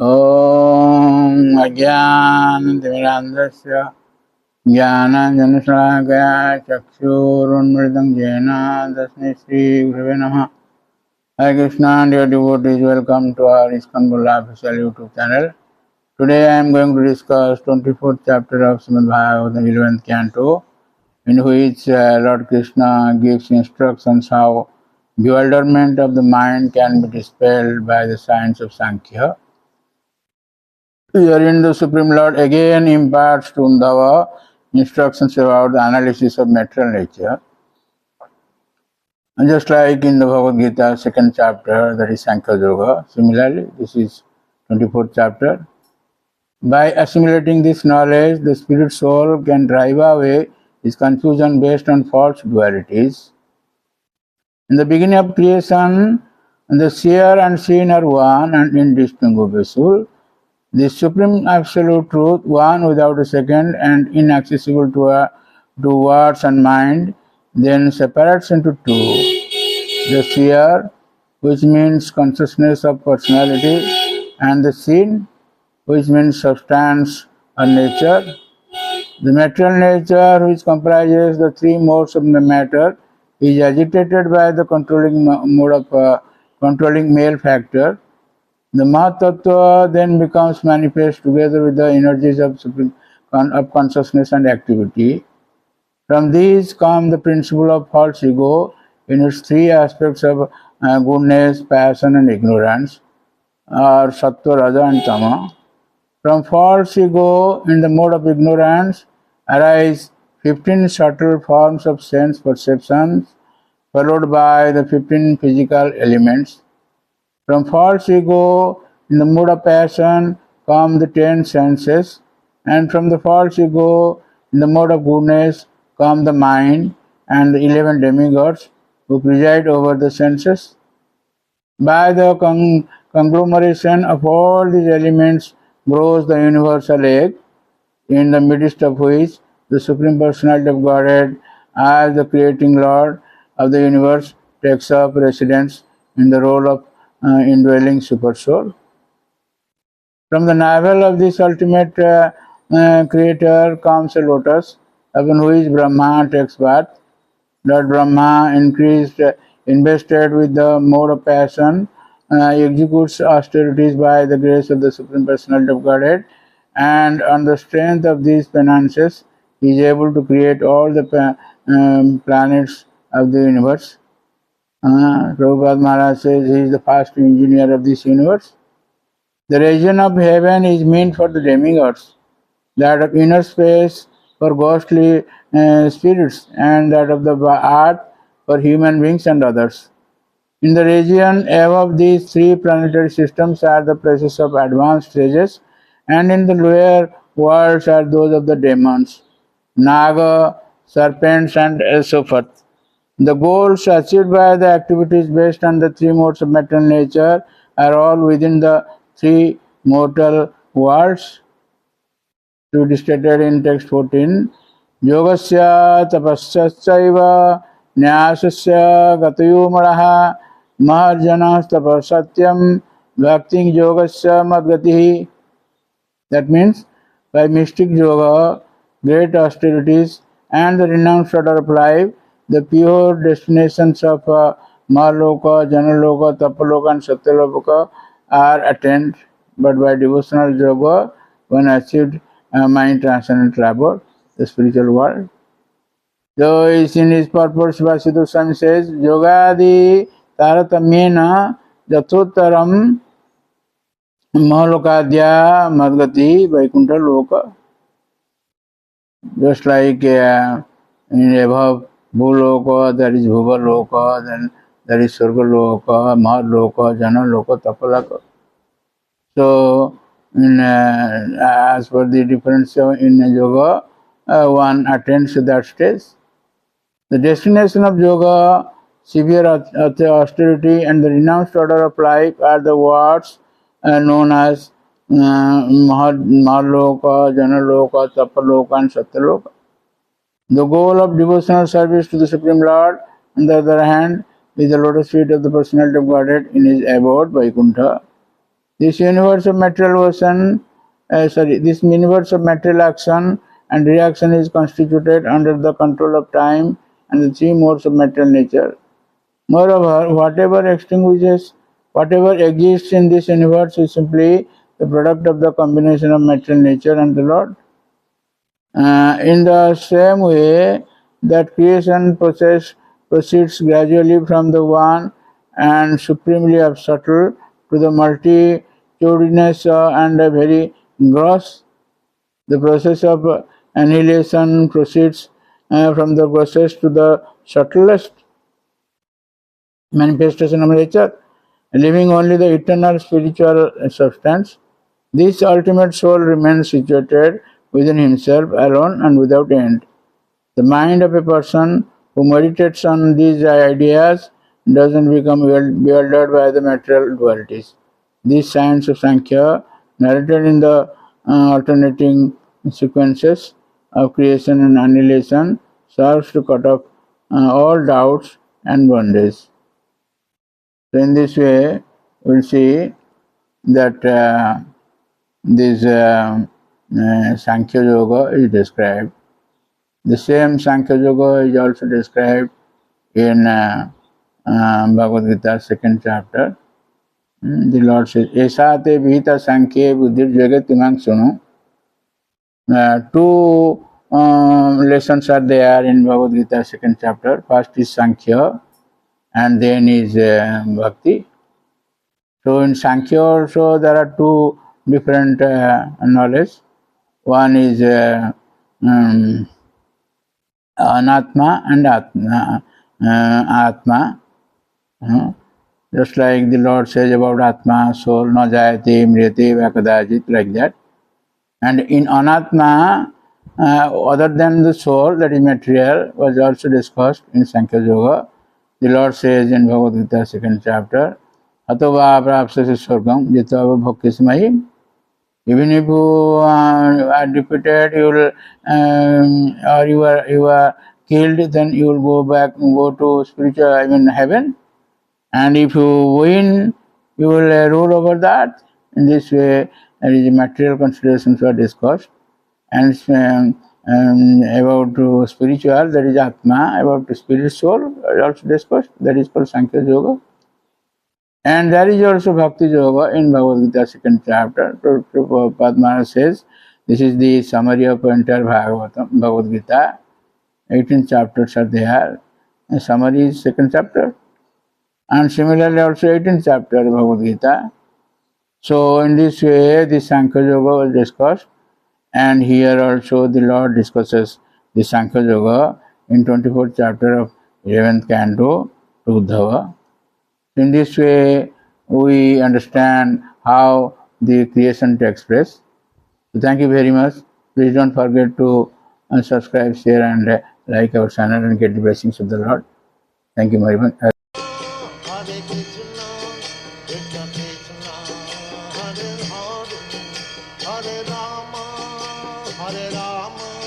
ॐ अज्ञानतिमिरान्धस्य ज्ञानाञ्जनशलाकया चक्षुरुन्मिलितं येन तस्मै श्रीगुरवे नमः. Hare Krishna, dear devotees, welcome to our ISKCON Bulla official YouTube channel. Today I am going to discuss 24th chapter of Srimad Bhagavatam, 11th canto, in which Lord Krishna gives instructions how bewilderment of the mind can be dispelled by the science of Sankhya. Herein the Supreme Lord again imparts to Uddhava instructions about the analysis of material nature. And just like in the Bhagavad Gita, second chapter, that is Sankhya Yoga, similarly, this is 24th chapter. By assimilating this knowledge, the spirit soul can drive away its confusion based on false dualities. In the beginning of creation, the seer and seen are one and indistinguishable. The Supreme Absolute Truth, one without a second and inaccessible to words and mind, then separates into two. The seer, which means consciousness of personality, and the seen, which means substance or nature. The material nature, which comprises the three modes of the matter, is agitated by the controlling male factor. The Mahatattva then becomes manifest together with the energies of consciousness and activity. From these come the principle of false ego in its three aspects of goodness, passion and ignorance, or Sattva, Raja and Tama. From false ego in the mode of ignorance arise 15 subtle forms of sense perceptions, followed by the 15 physical elements. From false ego, in the mood of passion, come the 10 senses, and from the false ego, in the mode of goodness, come the mind and the 11 demigods who preside over the senses. By the conglomeration of all these elements grows the universal egg, in the midst of which the Supreme Personality of Godhead, as the creating Lord of the universe, takes up residence in the role of indwelling supersoul. From the navel of this ultimate creator comes a lotus, upon which Brahma takes birth. Lord Brahma, invested with the mode of passion, executes austerities by the grace of the Supreme Personality of Godhead, and on the strength of these penances, he is able to create all the planets of the universe. Prabhupada Maharaj says he is the first engineer of this universe. The region of heaven is meant for the demigods, that of inner space for ghostly spirits, and that of the earth for human beings and others. In the region above these three planetary systems are the places of advanced sages, and in the lower worlds are those of the demons, Naga, serpents, and so forth. The goals achieved by the activities based on the three modes of material nature are all within the three mortal worlds. To be stated in text 14, Yogasya tapasyaiva nyasasya gatayo maraha maharjanas tapasatyam bhakti yogasya madgatihi. That means, by mystic yoga, great austerities, and the renounced order of life, the pure destinations of Mahaloka, Janaloka, Tapaloka and Satyaloka are attained, but by devotional yoga, one achieved mind transcendental abode, the spiritual world. So in his purport, Sivasita Swami says, Yogadi taratamyena jatottaram Mahalokadya Madgati Vaikuntha Loka. Just like in above Bhuloka, there is Bhuvaloka, then there is Surgaloka, Mahaloka, Janaloka, Tapaloka. So, as per the difference in yoga, one attains that stage. The destination of yoga, severe austerity, and the renounced order of life are the words known as Mahaloka, Janaloka, Tapaloka, and Satyaloka. The goal of devotional service to the Supreme Lord, on the other hand, is the lotus feet of the Personality of Godhead in his abode, Vaikuntha. This universe of this universe of material action and reaction is constituted under the control of time and the three modes of material nature. Moreover, whatever exists in this universe is simply the product of the combination of material nature and the Lord. In the same way that creation process proceeds gradually from the one and supremely subtle to the multitudinous and very gross, the process of annihilation proceeds from the process to the subtlest manifestation of nature, leaving only the eternal spiritual substance. This ultimate soul remains situated within himself alone and without end. The mind of a person who meditates on these ideas doesn't become bewildered by the material dualities. This science of Sankhya, narrated in the alternating sequences of creation and annihilation, serves to cut off all doubts and bondage. So in this way, we'll see that this Sankhya Yoga is described. The same Sankhya Yoga is also described in Bhagavad Gita, second chapter. The Lord says, Esa te vihita Sankhya buddhir jagat imang sunu. Two lessons are there in Bhagavad Gita, second chapter. First is Sankhya and then is Bhakti. So in Sankhya also there are two different knowledge. One is Anatma and Atma. Just like the Lord says about Atma, soul, na jayate, mriyate, vakadajit, like that. And in Anatma, other than the soul, that is material, was also discussed in Sankhya Yoga. The Lord says in Bhagavad Gita, second chapter, Atova prapsasi swargam jitva bhoktismayi. Even if you are defeated, you will, or you are killed, then you will go to spiritual, heaven. And if you win, you will rule over that. In this way, there is material considerations are discussed. And about spiritual, that is Atma, about the spirit soul, also discussed, that is called Sankhya Yoga. And there is also Bhakti Yoga in Bhagavad Gita, second chapter. Padma says, this is the summary of entire Bhagavad Gita. 18 chapters are there. The summary is second chapter. And similarly also 18th chapter of Bhagavad Gita. So in this way, the Sankhya Yoga was discussed. And here also the Lord discusses the Sankhya Yoga in 24th chapter of 11th canto to Uddhava. In this way, we understand how the creation takes place. So thank you very much. Please don't forget to subscribe, share and like our channel and get the blessings of the Lord. Thank you very much.